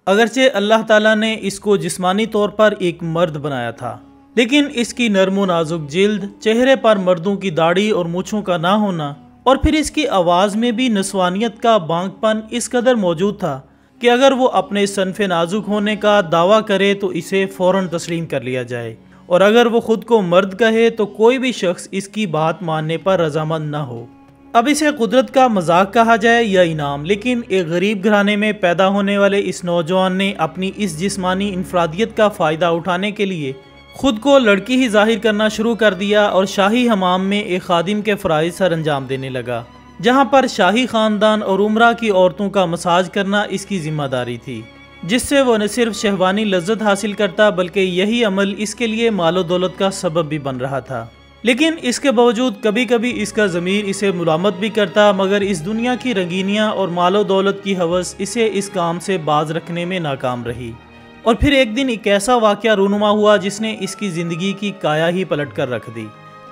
اگرچہ اللہ تعالیٰ نے اس کو جسمانی طور پر ایک مرد بنایا تھا، لیکن اس کی نرم و نازک جلد، چہرے پر مردوں کی داڑھی اور مونچھوں کا نہ ہونا، اور پھر اس کی آواز میں بھی نسوانیت کا بانک پن اس قدر موجود تھا کہ اگر وہ اپنے صنف نازک ہونے کا دعویٰ کرے تو اسے فوراً تسلیم کر لیا جائے، اور اگر وہ خود کو مرد کہے تو کوئی بھی شخص اس کی بات ماننے پر رضامند نہ ہو۔ اب اسے قدرت کا مذاق کہا جائے یا انعام، لیکن ایک غریب گھرانے میں پیدا ہونے والے اس نوجوان نے اپنی اس جسمانی انفرادیت کا فائدہ اٹھانے کے لیے خود کو لڑکی ہی ظاہر کرنا شروع کر دیا اور شاہی حمام میں ایک خادم کے فرائض سر انجام دینے لگا، جہاں پر شاہی خاندان اور عمرہ کی عورتوں کا مساج کرنا اس کی ذمہ داری تھی، جس سے وہ نہ صرف شہوانی لذت حاصل کرتا بلکہ یہی عمل اس کے لیے مال و دولت کا سبب بھی بن رہا تھا۔ لیکن اس کے باوجود کبھی کبھی اس کا ضمیر اسے ملامت بھی کرتا، مگر اس دنیا کی رنگینیاں اور مال و دولت کی ہوس اسے اس کام سے باز رکھنے میں ناکام رہی۔ اور پھر ایک دن ایک ایسا واقعہ رونما ہوا جس نے اس کی زندگی کی کایا ہی پلٹ کر رکھ دی،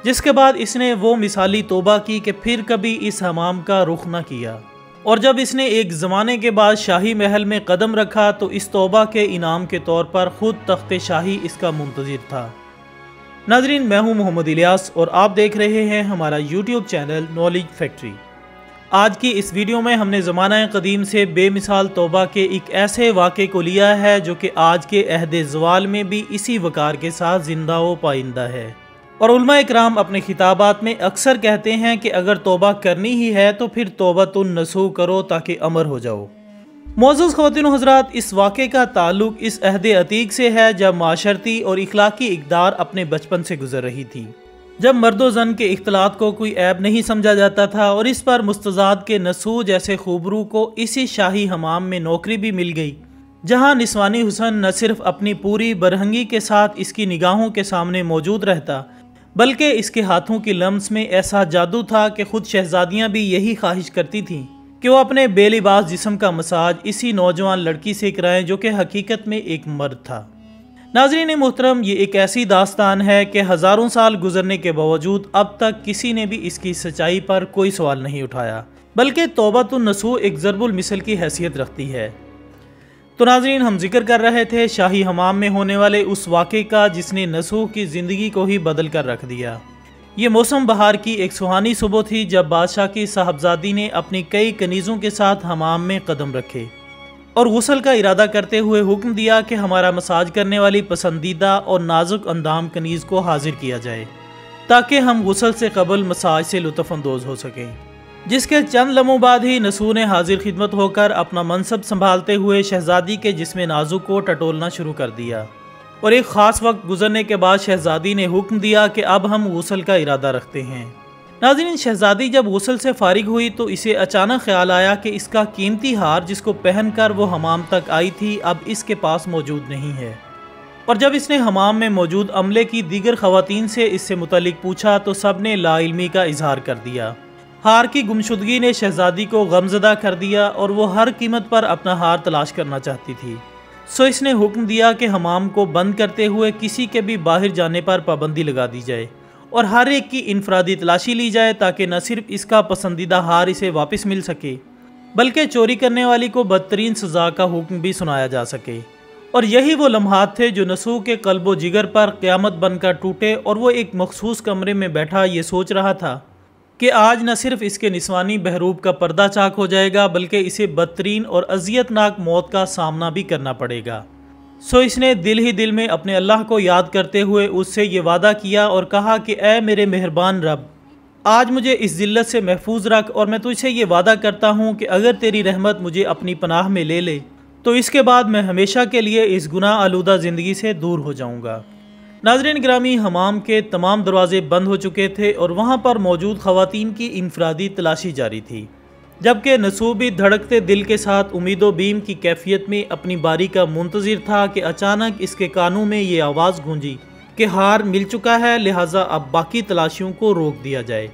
جس کے بعد اس نے وہ مثالی توبہ کی کہ پھر کبھی اس حمام کا رخ نہ کیا، اور جب اس نے ایک زمانے کے بعد شاہی محل میں قدم رکھا تو اس توبہ کے انعام کے طور پر خود تخت شاہی اس کا منتظر تھا۔ ناظرین، میں ہوں محمد الیاس اور آپ دیکھ رہے ہیں ہمارا یوٹیوب چینل نالج فیکٹری۔ آج کی اس ویڈیو میں ہم نے زمانہ قدیم سے بے مثال توبہ کے ایک ایسے واقعے کو لیا ہے جو کہ آج کے عہد زوال میں بھی اسی وقار کے ساتھ زندہ و پائندہ ہے، اور علماء اکرام اپنے خطابات میں اکثر کہتے ہیں کہ اگر توبہ کرنی ہی ہے تو پھر توبۃ النصوح کرو تاکہ امر ہو جاؤ۔ معزز خواتین و حضرات، اس واقعے کا تعلق اس عہد عتیق سے ہے جب معاشرتی اور اخلاقی اقدار اپنے بچپن سے گزر رہی تھی، جب مرد و زن کے اختلاط کو کوئی عیب نہیں سمجھا جاتا تھا، اور اس پر مستضاد کے نسوح جیسے خوبرو کو اسی شاہی حمام میں نوکری بھی مل گئی، جہاں نسوانی حسن نہ صرف اپنی پوری برہنگی کے ساتھ اس کی نگاہوں کے سامنے موجود رہتا، بلکہ اس کے ہاتھوں کی لمس میں ایسا جادو تھا کہ خود شہزادیاں بھی یہی خواہش کرتی تھیں کہ وہ اپنے بے لباس جسم کا مساج اسی نوجوان لڑکی سے کرائیں جو کہ حقیقت میں ایک مرد تھا۔ ناظرین محترم، یہ ایک ایسی داستان ہے کہ ہزاروں سال گزرنے کے باوجود اب تک کسی نے بھی اس کی سچائی پر کوئی سوال نہیں اٹھایا، بلکہ توبۃ النصوح ایک ضرب المثل کی حیثیت رکھتی ہے۔ تو ناظرین، ہم ذکر کر رہے تھے شاہی حمام میں ہونے والے اس واقعے کا جس نے نصوح کی زندگی کو ہی بدل کر رکھ دیا۔ یہ موسم بہار کی ایک سہانی صبح تھی جب بادشاہ کی صاحبزادی نے اپنی کئی کنیزوں کے ساتھ حمام میں قدم رکھے اور غسل کا ارادہ کرتے ہوئے حکم دیا کہ ہمارا مساج کرنے والی پسندیدہ اور نازک اندام کنیز کو حاضر کیا جائے تاکہ ہم غسل سے قبل مساج سے لطف اندوز ہو سکیں۔ جس کے چند لمحوں بعد ہی نصوح نے حاضر خدمت ہو کر اپنا منصب سنبھالتے ہوئے شہزادی کے جسم نازک کو ٹٹولنا شروع کر دیا، اور ایک خاص وقت گزرنے کے بعد شہزادی نے حکم دیا کہ اب ہم غسل کا ارادہ رکھتے ہیں۔ ناظرین، شہزادی جب غسل سے فارغ ہوئی تو اسے اچانک خیال آیا کہ اس کا قیمتی ہار جس کو پہن کر وہ حمام تک آئی تھی اب اس کے پاس موجود نہیں ہے، اور جب اس نے حمام میں موجود عملے کی دیگر خواتین سے اس سے متعلق پوچھا تو سب نے لا علمی کا اظہار کر دیا۔ ہار کی گمشدگی نے شہزادی کو غمزدہ کر دیا اور وہ ہر قیمت پر اپنا ہار تلاش کرنا چاہتی تھی، سو اس نے حکم دیا کہ حمام کو بند کرتے ہوئے کسی کے بھی باہر جانے پر پابندی لگا دی جائے اور ہر ایک کی انفرادی تلاشی لی جائے تاکہ نہ صرف اس کا پسندیدہ ہار اسے واپس مل سکے بلکہ چوری کرنے والی کو بدترین سزا کا حکم بھی سنایا جا سکے۔ اور یہی وہ لمحات تھے جو نصوح کے قلب و جگر پر قیامت بن کر ٹوٹے، اور وہ ایک مخصوص کمرے میں بیٹھا یہ سوچ رہا تھا کہ آج نہ صرف اس کے نسوانی بحروب کا پردہ چاک ہو جائے گا بلکہ اسے بدترین اور اذیت ناک موت کا سامنا بھی کرنا پڑے گا۔ سو اس نے دل ہی دل میں اپنے اللہ کو یاد کرتے ہوئے اس سے یہ وعدہ کیا اور کہا کہ اے میرے مہربان رب، آج مجھے اس ذلت سے محفوظ رکھ، اور میں تجھ سے یہ وعدہ کرتا ہوں کہ اگر تیری رحمت مجھے اپنی پناہ میں لے لے تو اس کے بعد میں ہمیشہ کے لیے اس گناہ آلودہ زندگی سے دور ہو جاؤں گا۔ ناظرین گرامی، حمام کے تمام دروازے بند ہو چکے تھے اور وہاں پر موجود خواتین کی انفرادی تلاشی جاری تھی، جبکہ نصوح بھی دھڑکتے دل کے ساتھ امید و بیم کی کیفیت میں اپنی باری کا منتظر تھا کہ اچانک اس کے کانوں میں یہ آواز گونجی کہ ہار مل چکا ہے، لہٰذا اب باقی تلاشیوں کو روک دیا جائے۔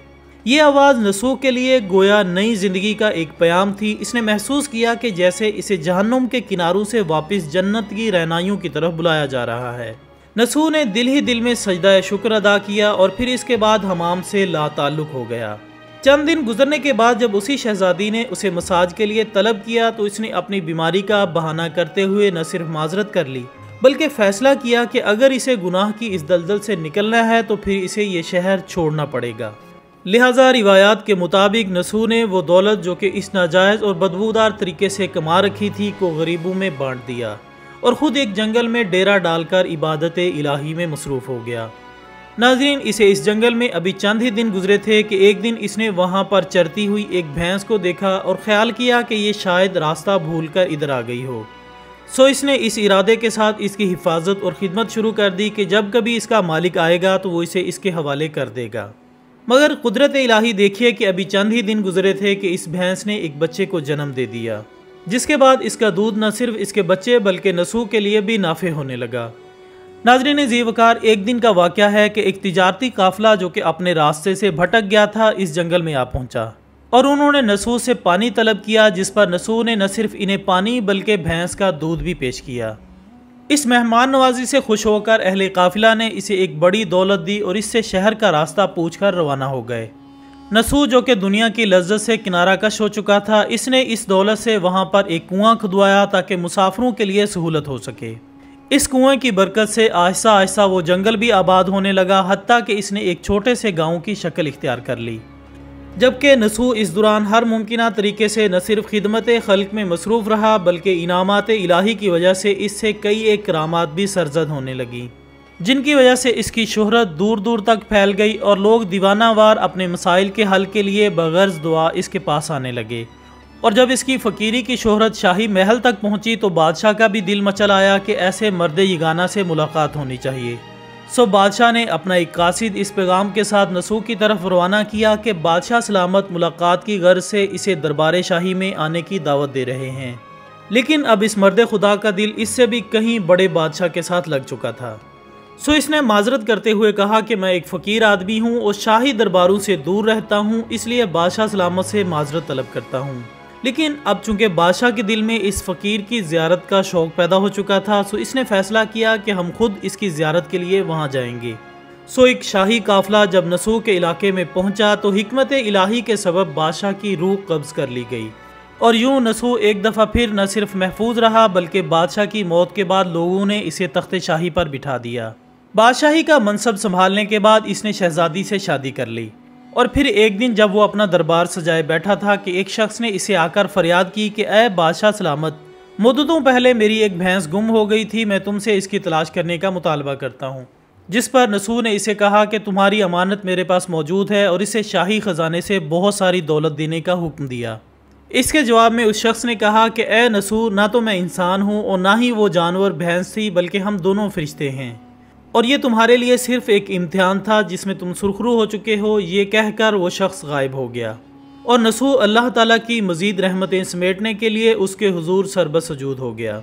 یہ آواز نصوح کے لیے گویا نئی زندگی کا ایک پیام تھی۔ اس نے محسوس کیا کہ جیسے اسے جہنم کے کناروں سے واپس جنت کی رہنائیوں کی طرف بلایا جا رہا ہے۔ نصوح نے دل ہی دل میں سجدہ شکر ادا کیا اور پھر اس کے بعد حمام سے لا تعلق ہو گیا۔ چند دن گزرنے کے بعد جب اسی شہزادی نے اسے مساج کے لیے طلب کیا تو اس نے اپنی بیماری کا بہانہ کرتے ہوئے نہ صرف معذرت کر لی بلکہ فیصلہ کیا کہ اگر اسے گناہ کی اس دلدل سے نکلنا ہے تو پھر اسے یہ شہر چھوڑنا پڑے گا۔ لہٰذا روایات کے مطابق نسو نے وہ دولت جو کہ اس ناجائز اور بدبودار طریقے سے کما رکھی تھی کو غریبوں میں بانٹ دیا اور خود ایک جنگل میں ڈیرا ڈال کر عبادت الہی میں مصروف ہو گیا۔ ناظرین، اسے اس جنگل میں ابھی چند ہی دن گزرے تھے کہ ایک دن اس نے وہاں پر چرتی ہوئی ایک بھینس کو دیکھا اور خیال کیا کہ یہ شاید راستہ بھول کر ادھر آ گئی ہو۔ سو اس نے اس ارادے کے ساتھ اس کی حفاظت اور خدمت شروع کر دی کہ جب کبھی اس کا مالک آئے گا تو وہ اسے اس کے حوالے کر دے گا۔ مگر قدرت الہی دیکھیے کہ ابھی چند ہی دن گزرے تھے کہ اس بھینس نے ایک بچے کو جنم دے دیا، جس کے بعد اس کا دودھ نہ صرف اس کے بچے بلکہ نسو کے لیے بھی نافع ہونے لگا۔ ناظرین ذی وقار، ایک دن کا واقعہ ہے کہ ایک تجارتی قافلہ جو کہ اپنے راستے سے بھٹک گیا تھا اس جنگل میں آ پہنچا اور انہوں نے نسو سے پانی طلب کیا، جس پر نسو نے نہ صرف انہیں پانی بلکہ بھینس کا دودھ بھی پیش کیا۔ اس مہمان نوازی سے خوش ہو کر اہل قافلہ نے اسے ایک بڑی دولت دی اور اس سے شہر کا راستہ پوچھ کر روانہ ہو گئے۔ نسو جو کہ دنیا کی لذت سے کنارہ کش ہو چکا تھا، اس نے اس دولت سے وہاں پر ایک کنواں کھدوایا تاکہ مسافروں کے لیے سہولت ہو سکے۔ اس کنویں کی برکت سے آہستہ آہستہ وہ جنگل بھی آباد ہونے لگا، حتیٰ کہ اس نے ایک چھوٹے سے گاؤں کی شکل اختیار کر لی۔ جبکہ نسو اس دوران ہر ممکنہ طریقے سے نہ صرف خدمت خلق میں مصروف رہا بلکہ انعامات الہی کی وجہ سے اس سے کئی ایک کرامات بھی سرزد ہونے لگیں، جن کی وجہ سے اس کی شہرت دور دور تک پھیل گئی اور لوگ دیوانہ وار اپنے مسائل کے حل کے لیے بغرض دعا اس کے پاس آنے لگے۔ اور جب اس کی فقیری کی شہرت شاہی محل تک پہنچی تو بادشاہ کا بھی دل مچل آیا کہ ایسے مرد یگانہ سے ملاقات ہونی چاہیے۔ سو بادشاہ نے اپنا ایک قاصد اس پیغام کے ساتھ نسو کی طرف روانہ کیا کہ بادشاہ سلامت ملاقات کی غرض سے اسے دربار شاہی میں آنے کی دعوت دے رہے ہیں۔ لیکن اب اس مرد خدا کا دل اس سے بھی کہیں بڑے بادشاہ کے ساتھ لگ چکا تھا۔ سو اس نے معذرت کرتے ہوئے کہا کہ میں ایک فقیر آدمی ہوں اور شاہی درباروں سے دور رہتا ہوں، اس لیے بادشاہ سلامت سے معذرت طلب کرتا ہوں۔ لیکن اب چونکہ بادشاہ کے دل میں اس فقیر کی زیارت کا شوق پیدا ہو چکا تھا، سو اس نے فیصلہ کیا کہ ہم خود اس کی زیارت کے لیے وہاں جائیں گے۔ سو ایک شاہی قافلہ جب نسو کے علاقے میں پہنچا تو حکمت الہی کے سبب بادشاہ کی روح قبض کر لی گئی اور یوں نسو ایک دفعہ پھر نہ صرف محفوظ رہا بلکہ بادشاہ کی موت کے بعد لوگوں نے اسے تخت شاہی پر بٹھا دیا۔ بادشاہی کا منصب سنبھالنے کے بعد اس نے شہزادی سے شادی کر لی اور پھر ایک دن جب وہ اپنا دربار سجائے بیٹھا تھا کہ ایک شخص نے اسے آ کر فریاد کی کہ اے بادشاہ سلامت، مدتوں پہلے میری ایک بھینس گم ہو گئی تھی، میں تم سے اس کی تلاش کرنے کا مطالبہ کرتا ہوں۔ جس پر نسو نے اسے کہا کہ تمہاری امانت میرے پاس موجود ہے اور اسے شاہی خزانے سے بہت ساری دولت دینے کا حکم دیا۔ اس کے جواب میں اس شخص نے کہا کہ اے نسو، نہ تو میں انسان ہوں اور نہ ہی وہ جانور بھینس تھی، بلکہ ہم دونوں فرشتے ہیں اور یہ تمہارے لیے صرف ایک امتحان تھا جس میں تم سرخرو ہو چکے ہو۔ یہ کہہ کر وہ شخص غائب ہو گیا اور نسو اللہ تعالیٰ کی مزید رحمتیں سمیٹنے کے لیے اس کے حضور سربسجود ہو گیا۔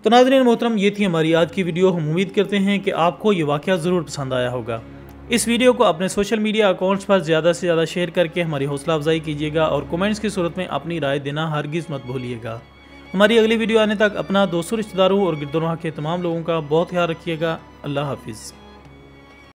تو ناظرین محترم، یہ تھی ہماری آج کی ویڈیو۔ ہم امید کرتے ہیں کہ آپ کو یہ واقعہ ضرور پسند آیا ہوگا۔ اس ویڈیو کو اپنے سوشل میڈیا اکاؤنٹس پر زیادہ سے زیادہ شیئر کر کے ہماری حوصلہ افزائی کیجیے گا اور کومنٹس کی صورت میں اپنی رائے دینا ہرگز مت بھولیے گا۔ ہماری اگلی ویڈیو آنے تک اپنا دوستوں، رشتہ داروں اور گرد و نواح کے تمام لوگوں کا بہت خیال رکھیے گا۔ اللہ حافظ۔